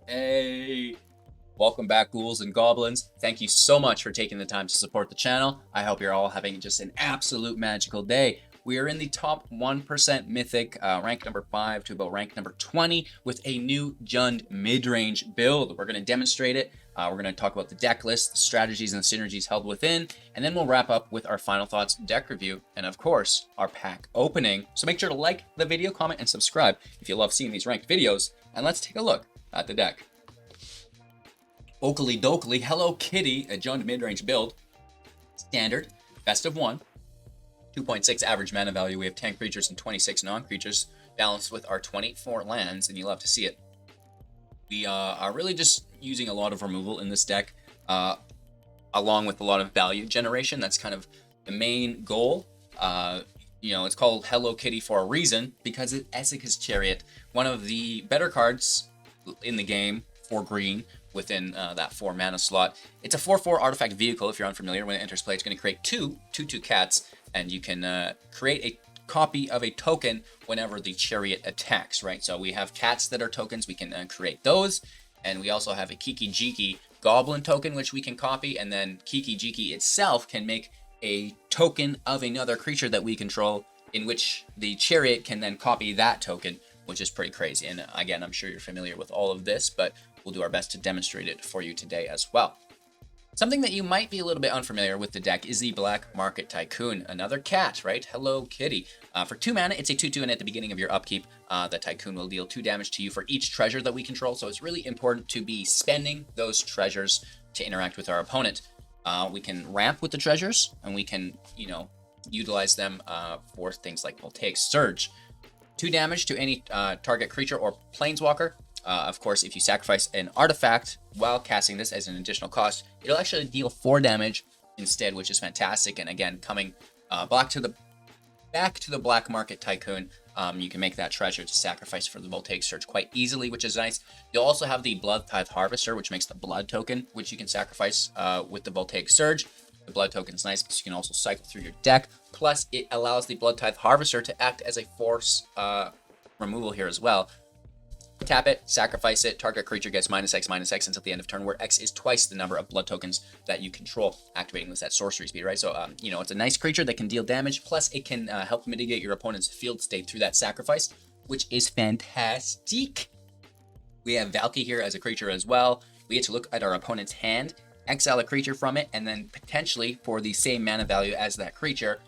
Hey, welcome back, ghouls and goblins. Thank you so much for taking the time to support the channel. I hope you're all having just an absolute magical day. We are in the top 1% Mythic, rank number 5 to about rank number 20 with a new Jund mid-range build. We're going to demonstrate it. We're going to talk about the deck list, the strategies and the synergies held within, and then we'll wrap up with our final thoughts, deck review, and of course, our pack opening. So make sure to like the video, comment, and subscribe if you love seeing these ranked videos. And let's take a look at the deck. Oakley Dokley, Hello Kitty, a Jund mid-range build. Standard, best of 1. 2.6 average mana value. We have 10 creatures and 26 non-creatures, balanced with our 24 lands, and you love to see it. We are really just using a lot of removal in this deck, along with a lot of value generation. That's kind of the main goal. It's called Hello Kitty for a reason, because it Esika's Chariot, one of the better cards in the game for green within that 4 mana slot. It's a 4/4 artifact vehicle. If you're unfamiliar, when it enters play, it's going to create 2/2 cats, and you can create a copy of a token whenever the chariot attacks, right? So we have cats that are tokens. We can create those, and we also have a Kiki Jiki goblin token, which we can copy, and then Kiki Jiki itself can make a token of another creature that we control, in which the chariot can then copy that token, which is pretty crazy. And again, I'm sure you're familiar with all of this, but we'll do our best to demonstrate it for you today as well. Something that you might be a little bit unfamiliar with the deck is the Black Market Tycoon, another cat, right? Hello Kitty. For 2 mana, it's a 2/2, and at the beginning of your upkeep, the Tycoon will deal 2 damage to you for each treasure that we control, so it's really important to be spending those treasures to interact with our opponent. We can ramp with the treasures, and we can, utilize them for things like Voltaic Surge. 2 damage to any target creature or planeswalker. Of course, if you sacrifice an artifact while casting this as an additional cost, it'll actually deal 4 damage instead, which is fantastic. And again, coming back to the Black Market Tycoon, you can make that treasure to sacrifice for the Voltaic Surge quite easily, which is nice. You'll also have the Blood Tithe Harvester, which makes the blood token, which you can sacrifice with the Voltaic Surge. The blood token is nice because you can also cycle through your deck. Plus, it allows the Blood Tithe Harvester to act as a force removal here as well. Tap it, sacrifice it, target creature gets -X until the end of turn, where X is twice the number of blood tokens that you control, activating this at sorcery speed, right? So, it's a nice creature that can deal damage, plus it can help mitigate your opponent's field state through that sacrifice, which is fantastic. We have Valky here as a creature as well. We get to look at our opponent's hand, exile a creature from it, and then potentially, for the same mana value as that creature,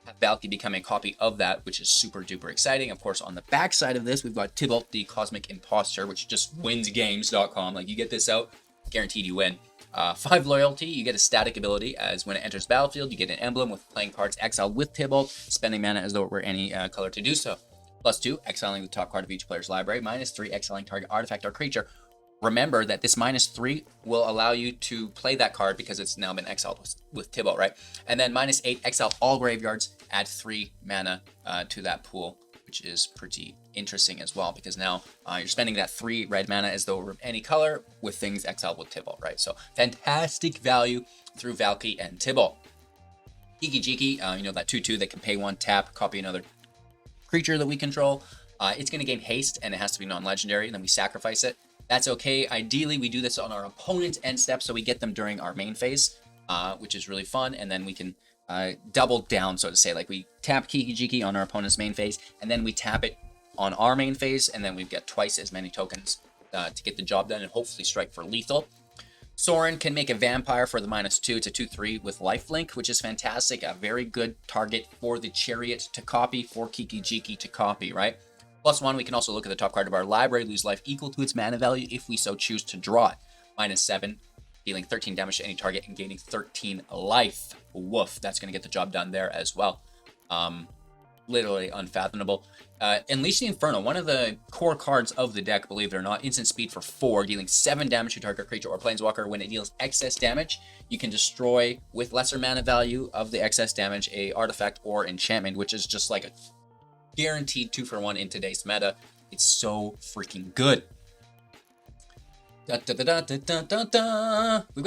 have Valky become a copy of that, which is super duper exciting. Of course, on the back side of this, we've got Tybalt, the Cosmic Imposter, which just wins games.com. Like, you get this out, guaranteed you win. 5 loyalty, you get a static ability, as when it enters battlefield, you get an emblem with playing cards exiled with Tybalt, spending mana as though it were any color to do so. +2, exiling the top card of each player's library. -3, exiling target artifact or creature. Remember that this -3 will allow you to play that card because it's now been exiled with Tybalt, right? And then -8, exile all graveyards, add 3 mana to that pool, which is pretty interesting as well, because now you're spending that 3 red mana as though it were any color with things exiled with Tybalt, right? So fantastic value through Valky and Tybalt. Kiki Jiki, that 2/2 that can pay 1 tap, copy another creature that we control. It's going to gain haste, and it has to be non-legendary, and then we sacrifice it. That's okay. Ideally, we do this on our opponent's end step, so we get them during our main phase, which is really fun. And then we can double down, so to say. Like, we tap Kiki Jiki on our opponent's main phase, and then we tap it on our main phase, and then we get twice as many tokens to get the job done and hopefully strike for lethal. Sorin can make a vampire for the -2. It's a 2/3 with lifelink, which is fantastic. A very good target for the chariot to copy, for Kiki Jiki to copy, right? +1, we can also look at the top card of our library, lose life equal to its mana value if we so choose to draw it. -7, dealing 13 damage to any target and gaining 13 life. Woof, that's going to get the job done there as well. Literally unfathomable. Unleash the Inferno, one of the core cards of the deck, believe it or not. Instant speed for 4, dealing 7 damage to target creature or planeswalker. When it deals excess damage, you can destroy, with lesser mana value of the excess damage, a artifact or enchantment, which is just like a guaranteed 2-for-1 in today's meta. It's so freaking good. We've got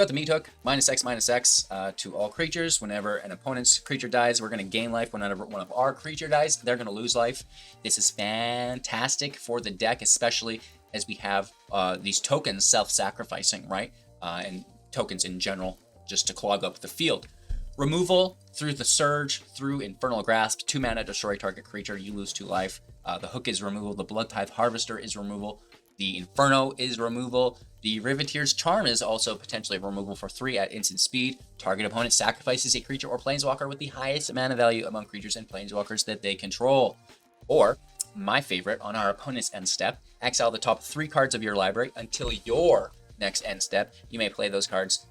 the Meat Hook, -X to all creatures. Whenever an opponent's creature dies, we're going to gain life. Whenever one of our creature dies, they're going to lose life. This is fantastic for the deck, especially as we have these tokens self-sacrificing, right? And tokens in general, just to clog up the field. Removal through the Surge, through Infernal Grasp, 2 mana, destroy target creature, you lose 2 life. The Hook is removal, the Blood Tithe Harvester is removal, the Inferno is removal, the Riveteer's Charm is also potentially removal for 3 at instant speed. Target opponent sacrifices a creature or planeswalker with the highest mana value among creatures and planeswalkers that they control. Or, my favorite, on our opponent's end step, exile the top 3 cards of your library until your next end step. You may play those cards.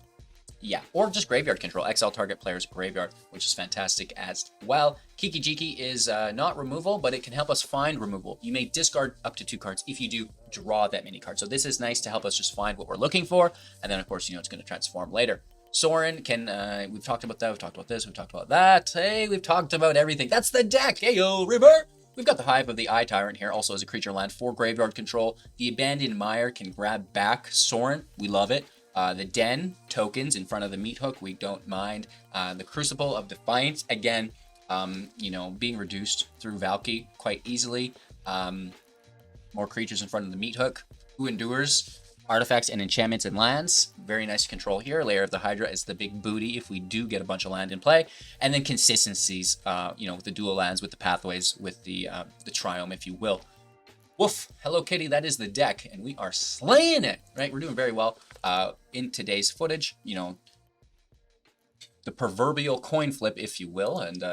Yeah, or just graveyard control. Exile target player's graveyard, which is fantastic as well. Kiki Jiki is not removal, but it can help us find removal. You may discard up to 2 cards. If you do, draw that many cards. So this is nice to help us just find what we're looking for. And then, of course, it's going to transform later. Sorin can, we've talked about that, we've talked about this, we've talked about that. Hey, we've talked about everything. That's the deck. Hey, yo, River. We've got the Hive of the Eye Tyrant here, also as a creature land for graveyard control. The Abandoned Mire can grab back Sorin. We love it. The Den tokens in front of the Meat Hook, we don't mind. The Crucible of Defiance, again, being reduced through Valky quite easily. More creatures in front of the Meat Hook. Who Endures? Artifacts and enchantments and lands. Very nice to control here. Lair of the Hydra is the big booty if we do get a bunch of land in play. And then consistencies, with the dual lands, with the pathways, with the Triome, if you will. Woof, Hello Kitty, that is the deck, and we are slaying it, right? We're doing very well in today's footage, the proverbial coin flip, if you will, and,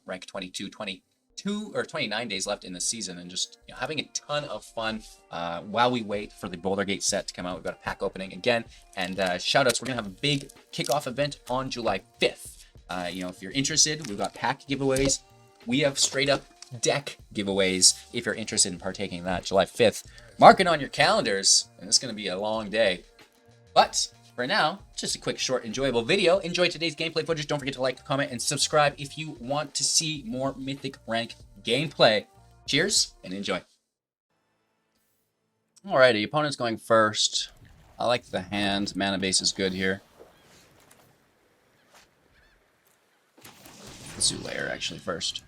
rank 22 or 29 days left in the season, and just having a ton of fun while we wait for the Boulder Gate set to come out. We've got a pack opening again, and shoutouts, we're going to have a big kickoff event on July 5th. If you're interested, we've got pack giveaways. We have straight up deck giveaways if you're interested in partaking in that. July 5th. Mark it on your calendars, and it's going to be a long day. But for now, just a quick, short, enjoyable video. Enjoy today's gameplay footage. Don't forget to like, comment, and subscribe if you want to see more Mythic rank gameplay. Cheers and enjoy. Alrighty, opponent's going first. I like the hand. Mana base is good here. Let's do Lair actually first.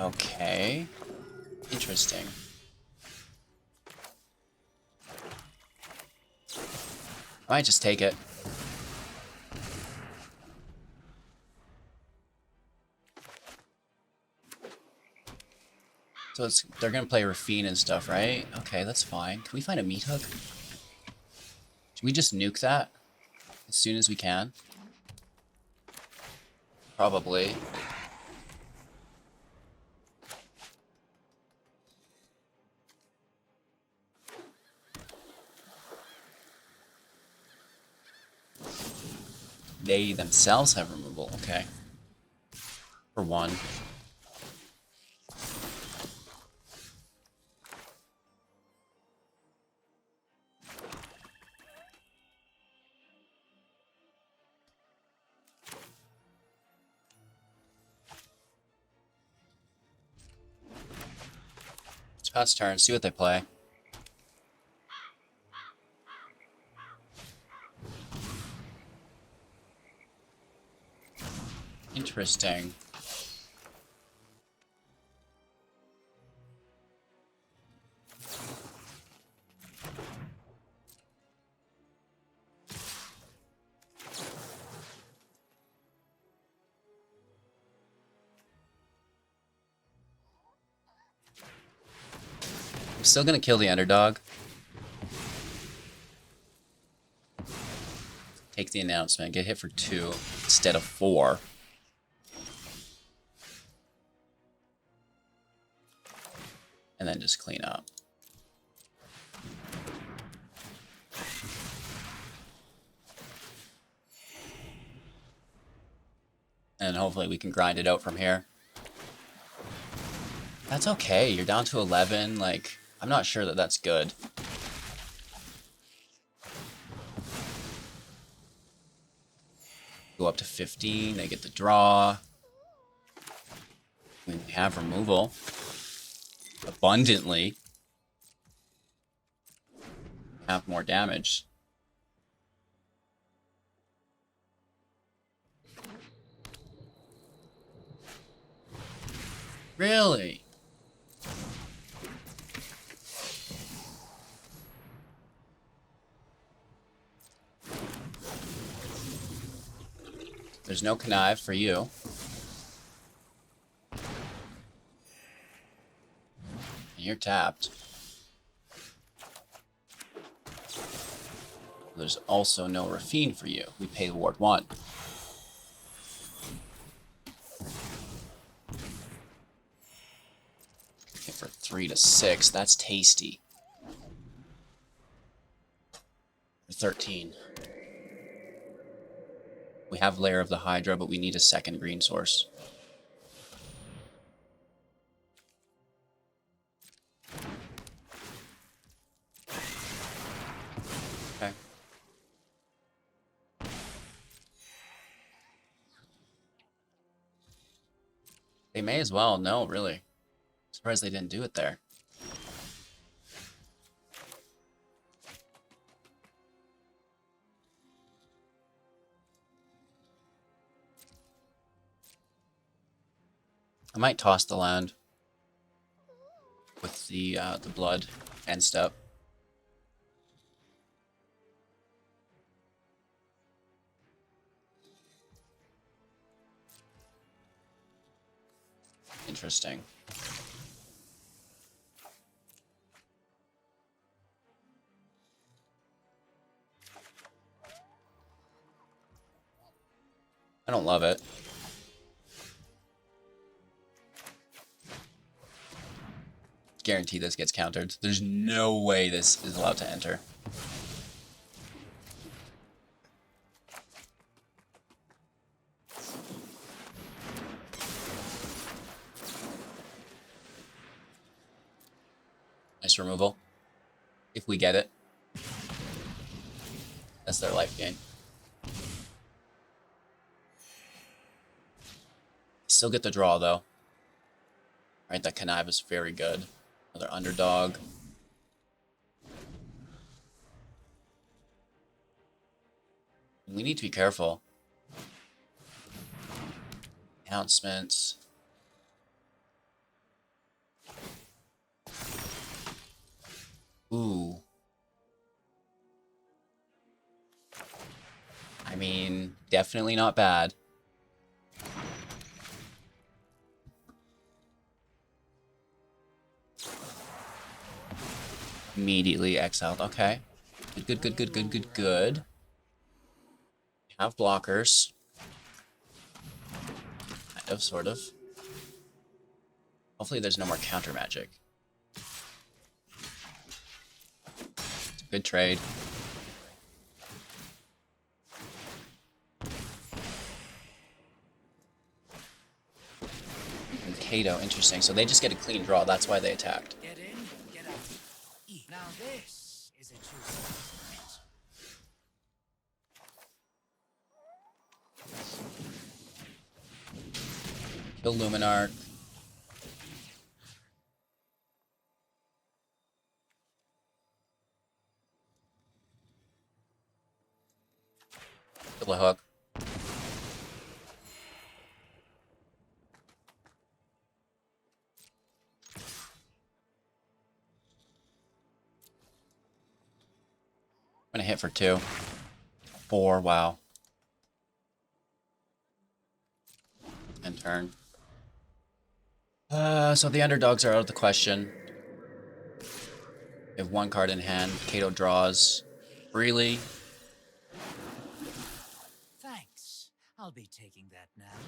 Okay. Interesting. I might just take it. So they're gonna play Rafine and stuff, right? Okay, that's fine. Can we find a Meat Hook? Should we just nuke that as soon as we can? Probably. They themselves have removal, okay. For 1. Let's pass turn, see what they play. Interesting. I'm still gonna kill the underdog. Take the announcement, get hit for 2 instead of 4. And then just clean up. And hopefully we can grind it out from here. That's okay, you're down to 11, like, I'm not sure that that's good. Go up to 15, they get the draw. We have removal. Abundantly. Have more damage. Really? There's no connive for you. And you're tapped. There's also no Rafine for you. We pay Ward 1. Okay, for 3 to 6, that's tasty. For 13. We have Lair of the Hydra, but we need a second green source. Okay. They may as well. No, really. Surprised they didn't do it there. I might toss the land with the blood end step. Interesting. I don't love it. Guarantee this gets countered. There's no way this is allowed to enter. Nice removal. If we get it. That's their life gain. Still get the draw, though. Right, that connive is very good. Another underdog. We need to be careful. Announcements. Ooh. I mean, definitely not bad. Immediately exiled. Okay. Good, good, good, good, good, good. Have blockers. Kind of, sort of. Hopefully there's no more counter magic. It's a good trade. And Kato, interesting. So they just get a clean draw. That's why they attacked. Get in, get out. Now this is a true surprise. Kill Luminarch. Kill a hook. I'm gonna hit for 2. 4, wow. And turn. So the underdogs are out of the question. They have 1 card in hand. Kato draws freely. Thanks. I'll be taking that now.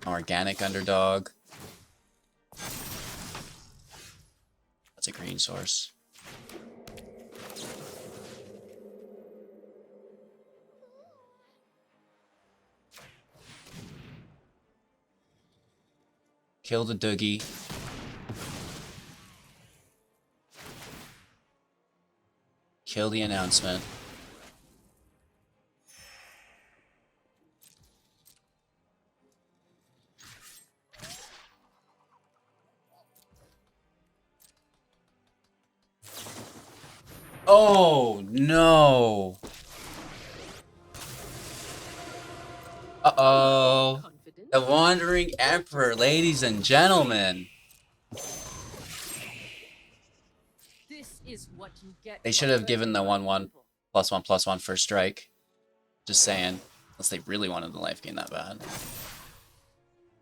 Organic underdog. That's a green source. Kill the Doogie. Kill the announcement. Oh, no. Uh-oh. Confident? The Wandering Emperor, ladies and gentlemen. This is what you get. They should have given the 1/1 +1/+1 first strike. Just saying. Unless they really wanted the life gain that bad.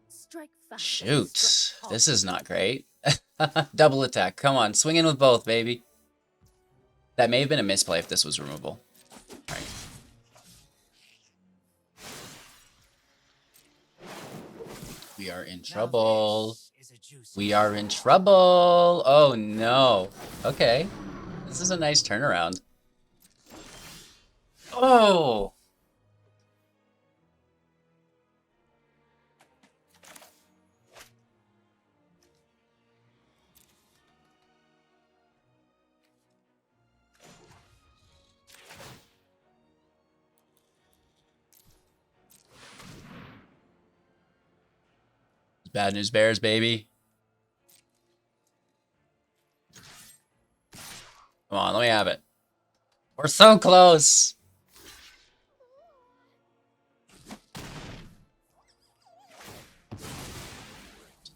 Strike fast. Shoot. This is not great. Double attack. Come on. Swing in with both, baby. That may have been a misplay if this was removable. Alright. We are in trouble. We are in trouble. Oh no. Okay. This is a nice turnaround. Oh! Bad news bears, baby. Come on, let me have it. We're so close.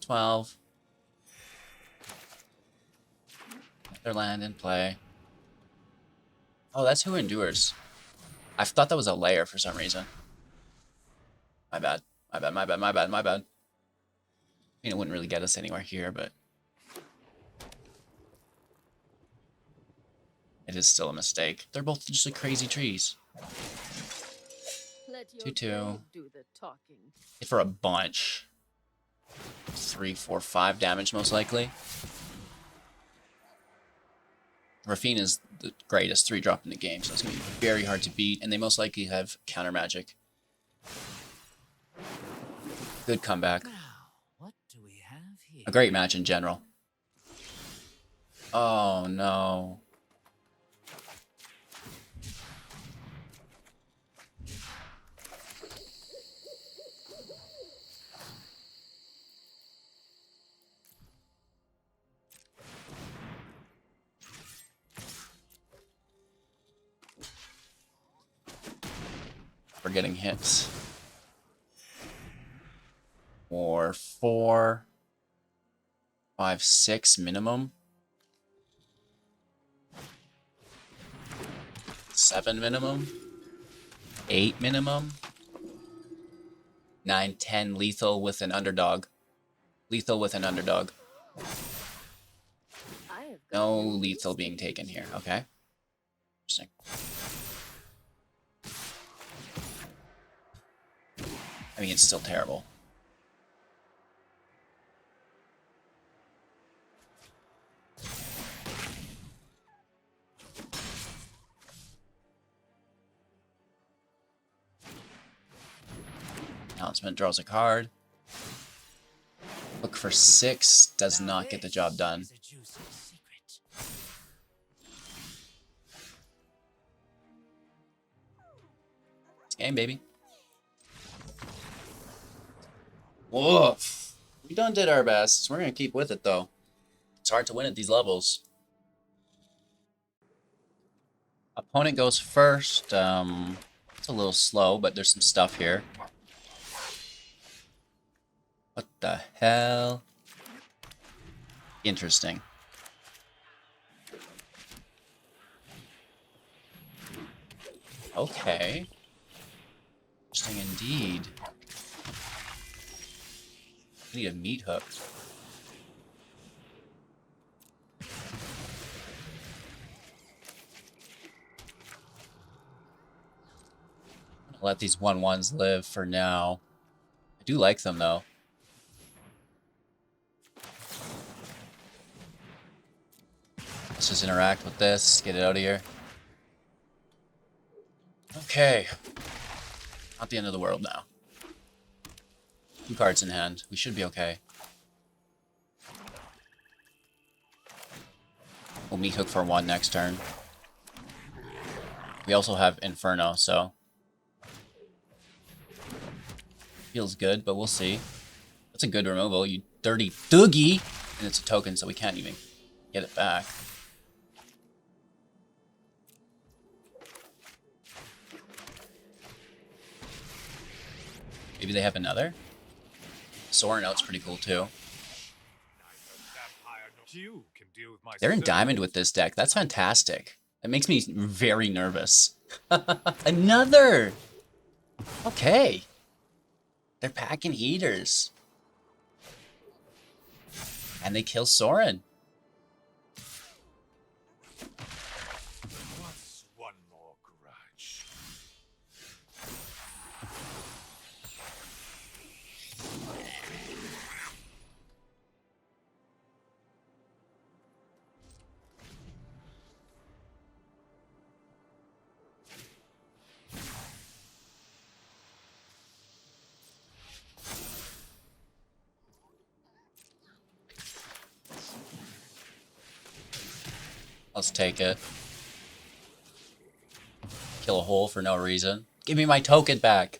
$12. Their land in play. Oh, that's who endures. I thought that was a layer for some reason. My bad. My bad, my bad, my bad, my bad. I mean, it wouldn't really get us anywhere here, but it is still a mistake. They're both just like crazy trees. Let 2/2. do the talking. Hit for a bunch. 3, 4, 5 damage most likely. Rafine is the greatest 3-drop in the game, so it's going to be very hard to beat, and they most likely have counter magic. Good comeback. Now, what do we have here? A great match in general. Oh no. We're getting hits. Or 4, 5, 6 minimum. 7 minimum. 8 minimum. 9, 10 lethal with an underdog. Lethal with an underdog. I have got No news. lethal being taken here. Okay. Interesting. I mean, it's still terrible. Announcement draws a card. Look for 6. Does Now not get the job this done. is a juicy secret. It's game, baby. Woof. We done did our best. We're going to keep with it, though. It's hard to win at these levels. Opponent goes first. It's a little slow, but there's some stuff here. What the hell? Interesting. Okay. Interesting indeed. I need a meat hook. I'm gonna let these 1/1s live for now. I do like them though. Let's just interact with this, get it out of here. Okay. Not the end of the world now. 2 cards in hand. We should be okay. We'll meat hook for 1 next turn. We also have Inferno, so feels good, but we'll see. That's a good removal, you dirty doogie! And it's a token, so we can't even get it back. Maybe they have another? Soaring out's pretty cool too. You can deal with my They're in diamond with this deck. That's fantastic. That makes me very nervous. Another! Okay. They're packing heaters. And they kill Soren. What's one more grudge? Let's take it. Kill a hole for no reason. Give me my token back.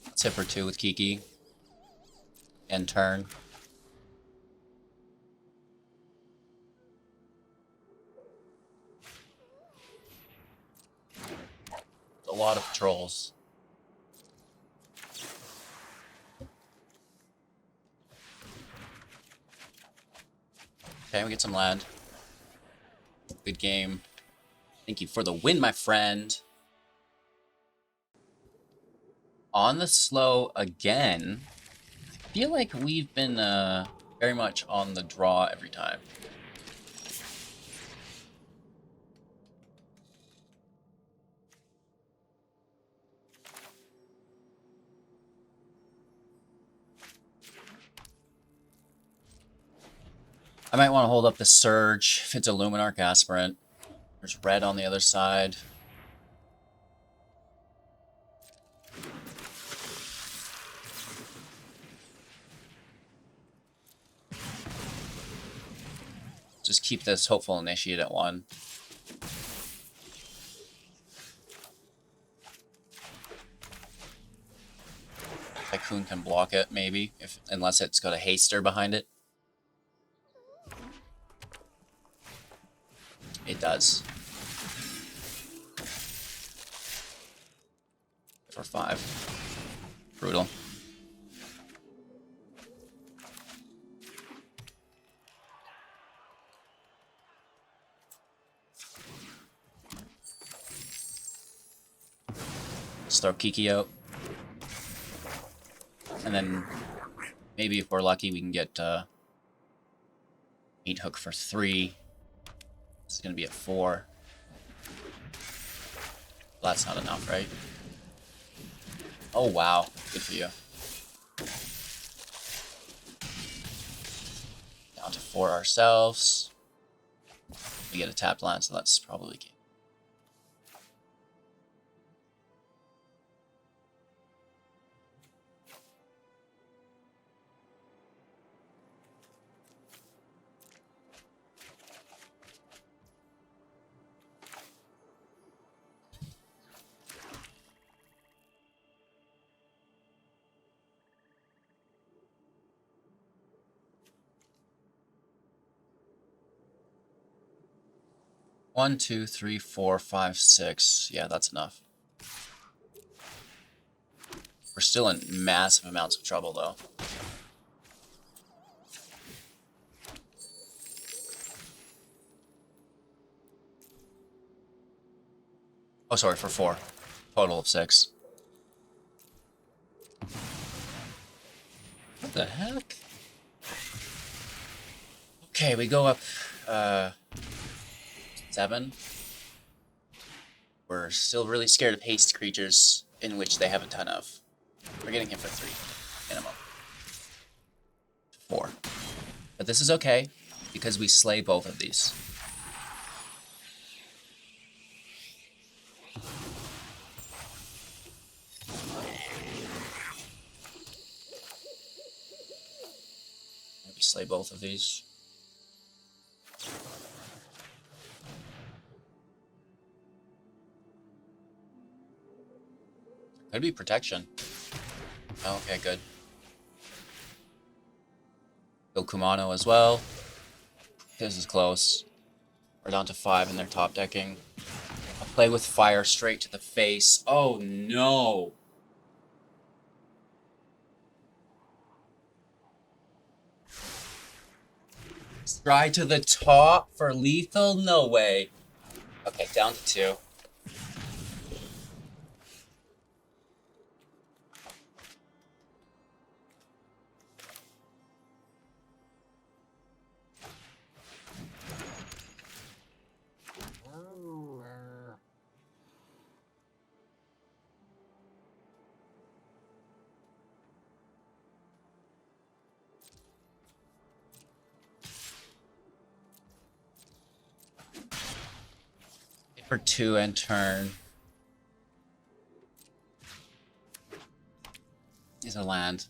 Let's hit for 2 with Kiki. End turn. A lot of patrols. Okay, we get some land. Good game. Thank you for the win, my friend. On the slow again. I feel like we've been very much on the draw every time. I might want to hold up the Surge if it's a Luminarch Aspirant. There's red on the other side. Just keep this Hopeful Initiate at 1. Tycoon can block it, maybe, unless it's got a Haster behind it. It does. For 5. Brutal. Let's throw Kiki out. And then maybe if we're lucky we can get 8 hook for 3. This is going to be at 4. That's not enough, right? Oh, wow. Good for you. Down to 4 ourselves. We get a tapped land, so that's probably game. One, 2, 3, 4, 5, 6. Yeah, that's enough. We're still in massive amounts of trouble, though. Oh, sorry, for 4. Total of 6. What the heck? Okay, we go up 7. We're still really scared of haste creatures, in which they have a ton of. We're getting him for 3, minimum. 4. But this is okay, because we slay both of these. Maybe slay both of these. Could be protection. Oh, okay, good. Kill Kumano as well. This is close. We're down to 5 and they're top decking. I'll play with fire straight to the face. Oh no. Stride to the top for lethal? No way. Okay, down to 2. For 2 and turn. Is a land.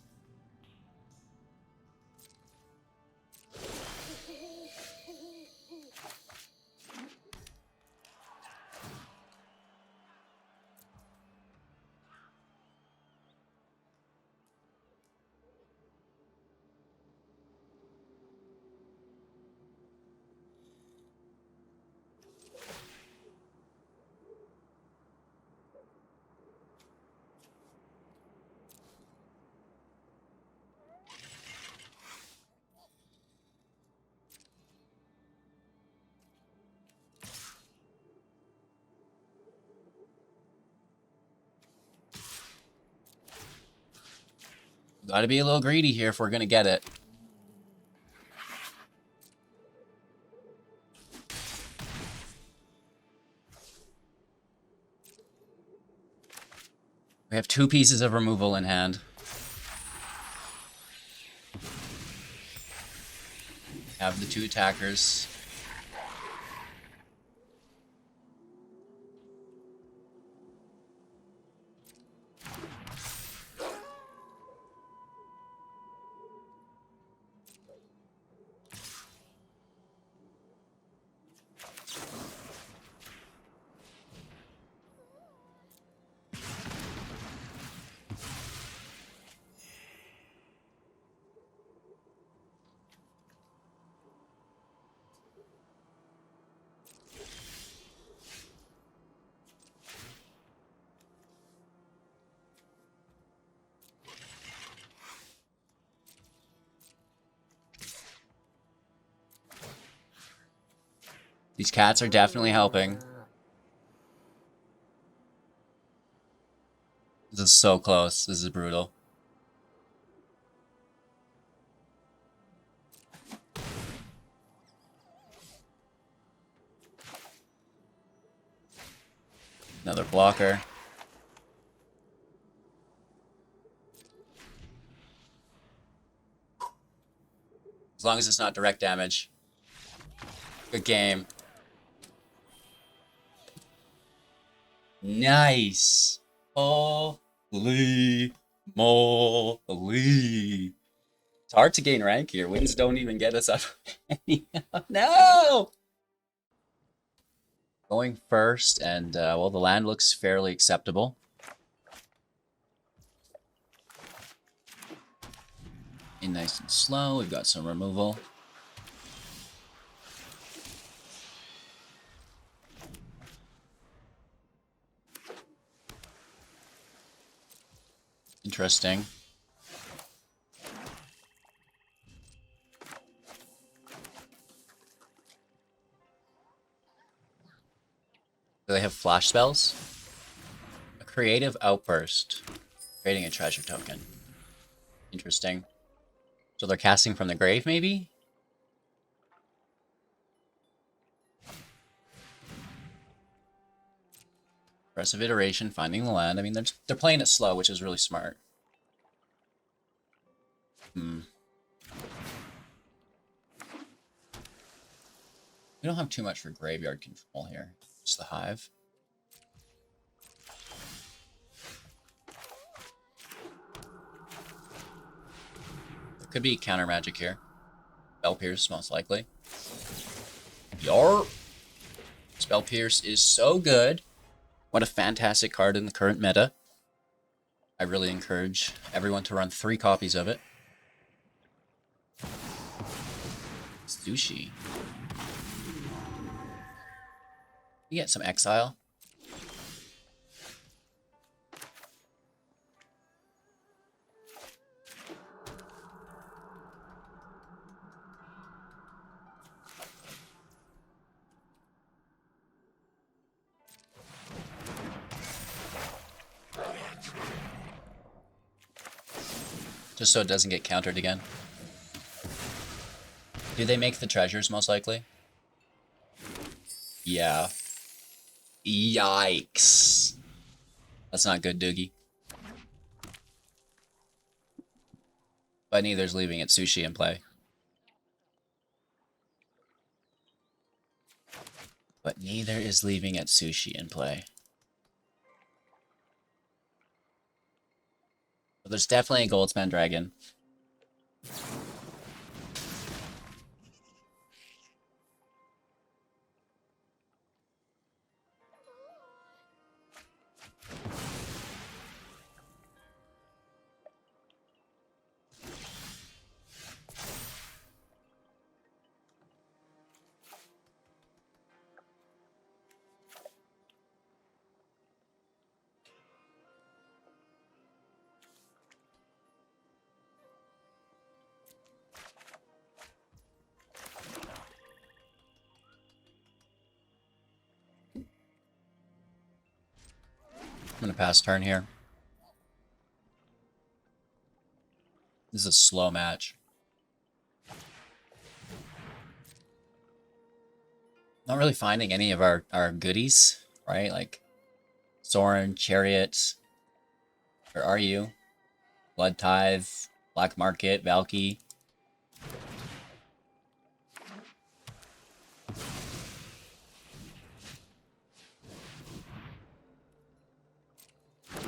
Gotta be a little greedy here if we're gonna get it. We have 2 pieces of removal in hand. Have the 2 attackers. These cats are definitely helping. This is so close. This is brutal. Another blocker. As long as it's not direct damage. Good game. Nice. Holy moly. It's hard to gain rank here. Wins don't even get us up. No! Going first, and, well, the land looks fairly acceptable. In nice and slow. We've got some removal. Interesting. Do they have flash spells? A creative outburst. Creating a treasure token. Interesting. So they're casting from the grave, maybe? Aggressive iteration, finding the land. I mean, they're playing it slow, which is really smart. We don't have too much for graveyard control here. Just the hive. There could be counter magic here. Spell Pierce, most likely. Yarp! Spell Pierce is so good. What a fantastic card in the current meta. I really encourage everyone to run 3 copies of it. Sushi. You get some exile. Just so it doesn't get countered again. Do they make the treasures, most likely? Yeah. Yikes. That's not good, Doogie. But neither's leaving it sushi in play. But neither is leaving it sushi in play. But there's definitely a Goldspan Dragon. I'm gonna pass turn here. This is a slow match. Not really finding any of our goodies, right? Like Soren, Chariot. Where are you? Blood Tithe, Black Market, Valky.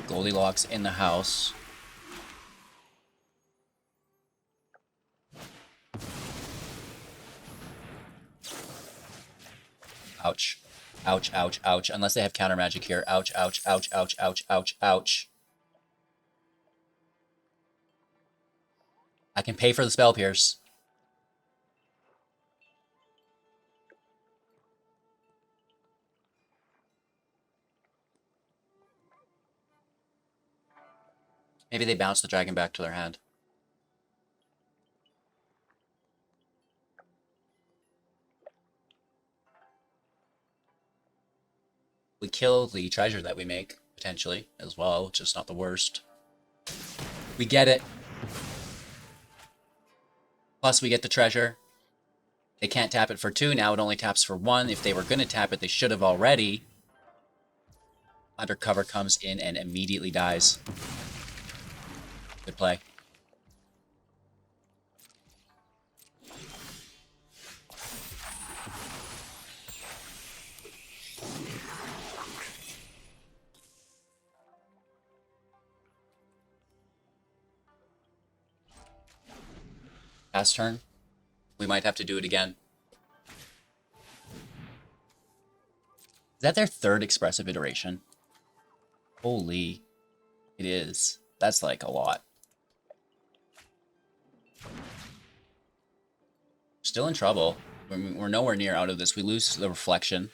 Goldilocks in the house. Ouch. Ouch, ouch, ouch. Unless they have counter magic here. Ouch, ouch, ouch, ouch, ouch, ouch, ouch. I can pay for the Spell Pierce. Maybe they bounce the dragon back to their hand. We kill the treasure that we make, potentially, as well, which is not the worst. We get it. Plus, we get the treasure. They can't tap it for 2, now it only taps for 1. If they were going to tap it, they should have already. Undercover comes in and immediately dies. Good play. Pass turn. We might have to do it again. Is that their 3rd expressive iteration? Holy. It is. That's like a lot. Still in trouble. We're nowhere near out of this. We lose the reflection.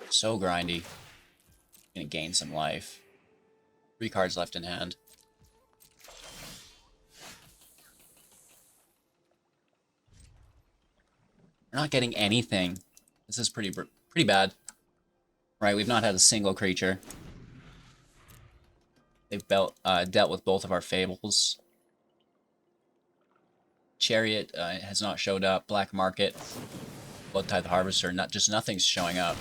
So grindy. Gonna gain some life. 3 cards left in hand. We're not getting anything. This is pretty bad. Right, we've not had a single creature. They've dealt with both of our fables. Chariot has not showed up. Black Market, Blood Tithe Harvester, nothing's showing up.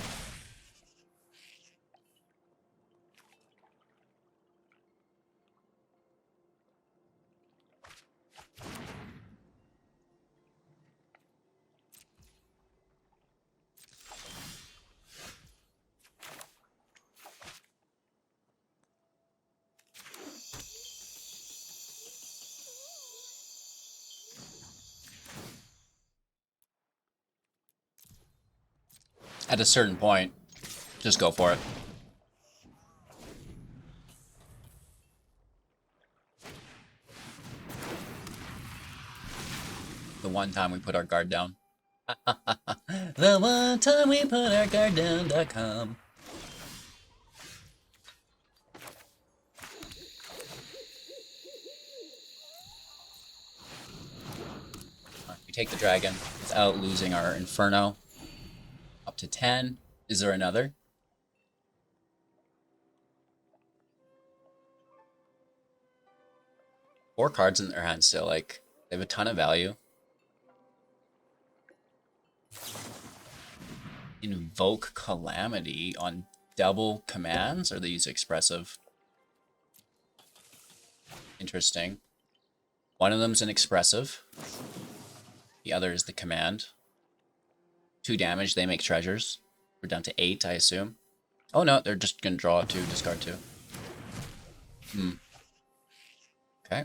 At a certain point, just go for it. The one time we put our guard down. The one time we put our guard down.com. We take the dragon without losing our Inferno. Up to 10. Is there another? 4 cards in their hand still. Like, they have a ton of value. Invoke Calamity on double commands, or they use expressive. Interesting. One of them's an expressive. The other is the command. 2 damage, they make treasures. We're down to 8, I assume. Oh no, they're just gonna draw 2, discard 2. Okay.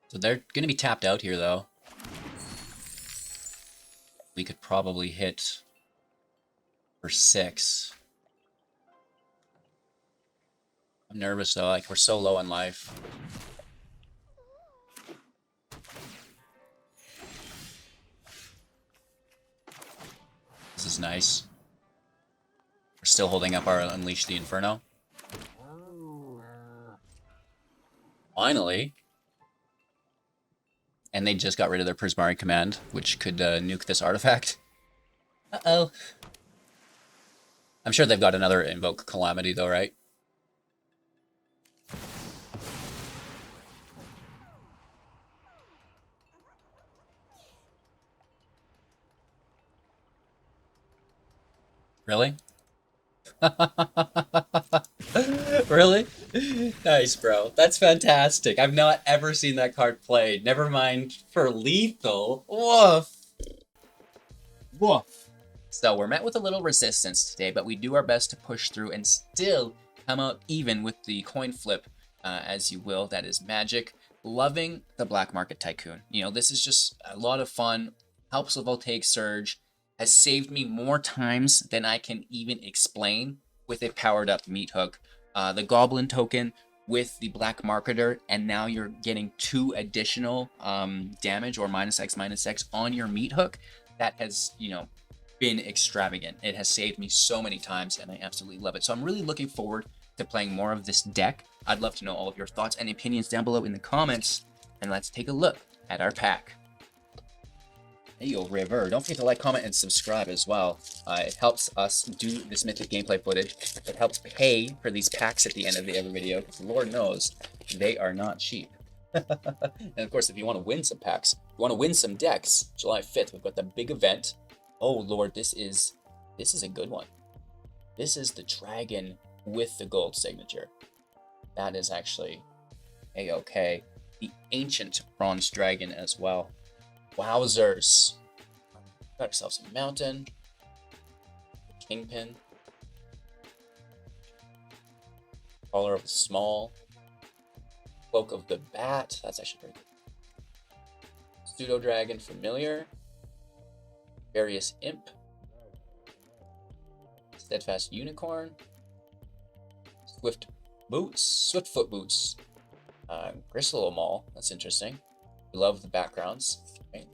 So they're gonna be tapped out here though. We could probably hit for 6. I'm nervous though, like we're so low on life. This is nice. We're still holding up our Unleash the Inferno. Finally. And they just got rid of their Prismari command, which could nuke this artifact. Uh-oh. I'm sure they've got another Invoke Calamity though, right? Really? Really? Nice, bro. That's fantastic. I've not ever seen that card played. Never mind for lethal. Woof. Woof. So we're met with a little resistance today, but we do our best to push through and still come out even with the coin flip, as you will. That is magic. Loving the Black Market Tycoon. You know, this is just a lot of fun. Helps with Voltaic Surge. Has saved me more times than I can even explain with a powered up meat hook. The Goblin token with the Black Marketer, and now you're getting 2 additional damage or -X on your meat hook. That has, you know, been extravagant. It has saved me so many times, and I absolutely love it. So I'm really looking forward to playing more of this deck. I'd love to know all of your thoughts and opinions down below in the comments, and let's take a look at our pack. Hey yo, River. Don't forget to like, comment, and subscribe as well. It helps us do this Mythic gameplay footage. It helps pay for these packs at the end of every video, because Lord knows they are not cheap. And of course, if you want to win some packs, you want to win some decks, July 5th, we've got the big event. Oh Lord, this is a good one. This is the dragon with the gold signature. That is actually A-okay. The ancient bronze dragon as well. Wowzers. Got ourselves a mountain. Kingpin. Collar of the Small. Cloak of the Bat. That's actually pretty good. Pseudo Dragon Familiar. Various Imp. Steadfast Unicorn. Swiftfoot Boots. Gristle Mall. That's interesting. We love the backgrounds. Okay.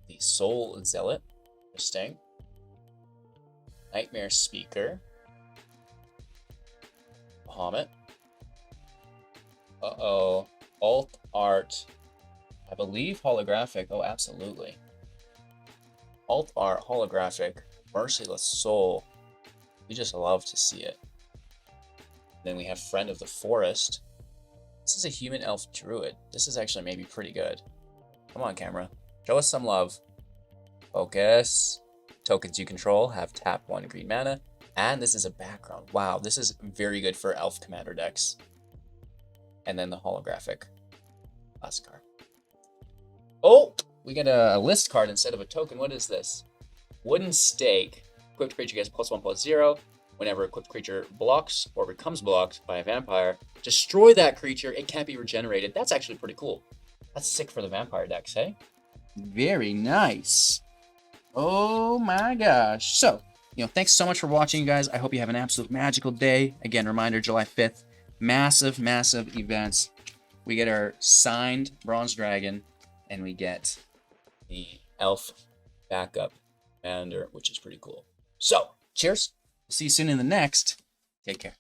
The Soul Zealot. Interesting. Nightmare Speaker. Bahamut. Uh-oh. Alt Art. I believe holographic. Oh, absolutely. Alt Art holographic. Merciless Soul. We just love to see it. Then we have Friend of the Forest. This is a human elf druid. This is actually maybe pretty good. Come on, camera. Show us some love. Focus. Tokens you control have tap 1 green mana. And this is a background. Wow, this is very good for elf commander decks. And then the holographic last card. Oh, we get a list card instead of a token. What is this? Wooden Stake. Equipped creature gets +1/+0. Whenever equipped creature blocks or becomes blocked by a vampire, destroy that creature. It can't be regenerated. That's actually pretty cool. That's sick for the vampire decks, hey? Very nice. Oh my gosh. So, thanks so much for watching, you guys. I hope you have an absolute magical day. Again, reminder, July 5th. Massive, massive events. We get our signed Bronze Dragon, and we get the Elf backup commander, which is pretty cool. So, cheers. See you soon in the next. Take care.